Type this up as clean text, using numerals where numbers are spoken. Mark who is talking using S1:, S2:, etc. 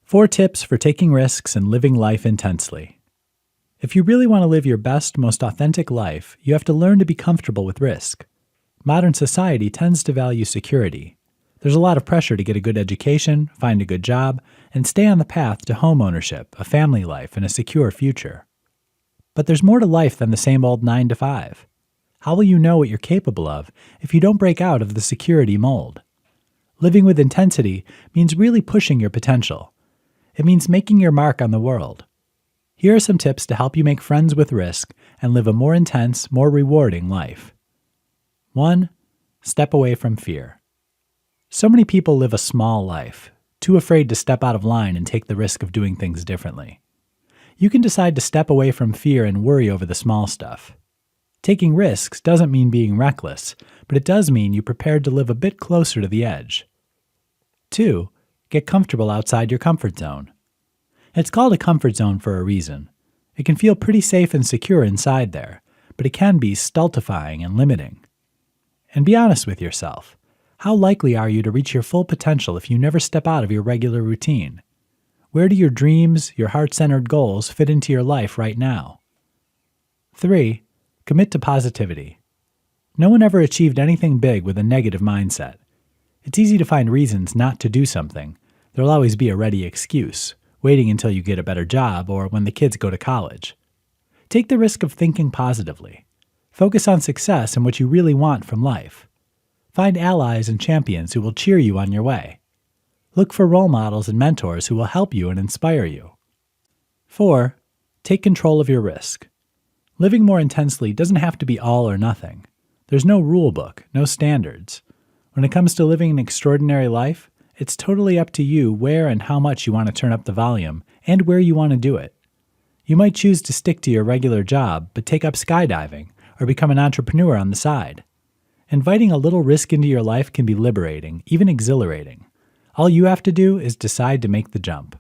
S1: 4 tips for taking risks and living life intensely. If you really want to live your best, most authentic life, you have to learn to be comfortable with risk. Modern society tends to value security. There's a lot of pressure to get a good education, find a good job, and stay on the path to homeownership, a family life, and a secure future. But there's more to life than the same old 9 to 5. How will you know what you're capable of if you don't break out of the security mold? Living with intensity means really pushing your potential. It means making your mark on the world. Here are some tips to help you make friends with risk and live a more intense, more rewarding life. 1. Step away from fear. So many people live a small life, too afraid to step out of line and take the risk of doing things differently. You can decide to step away from fear and worry over the small stuff. Taking risks doesn't mean being reckless, but it does mean you're prepared to live a bit closer to the edge. 2. Get comfortable outside your comfort zone. It's called a comfort zone for a reason. It can feel pretty safe and secure inside there, but it can be stultifying and limiting. And be honest with yourself. How likely are you to reach your full potential if you never step out of your regular routine? Where do your dreams, your heart-centered goals fit into your life right now? 3. Commit to positivity. No one ever achieved anything big with a negative mindset. It's easy to find reasons not to do something. There'll always be a ready excuse, waiting until you get a better job or when the kids go to college. Take the risk of thinking positively. Focus on success and what you really want from life. Find allies and champions who will cheer you on your way. Look for role models and mentors who will help you and inspire you. 4. Take control of your risk. Living more intensely doesn't have to be all or nothing. There's no rule book, no standards. When it comes to living an extraordinary life, it's totally up to you where and how much you want to turn up the volume and where you want to do it. You might choose to stick to your regular job, but take up skydiving or become an entrepreneur on the side. Inviting a little risk into your life can be liberating, even exhilarating. All you have to do is decide to make the jump.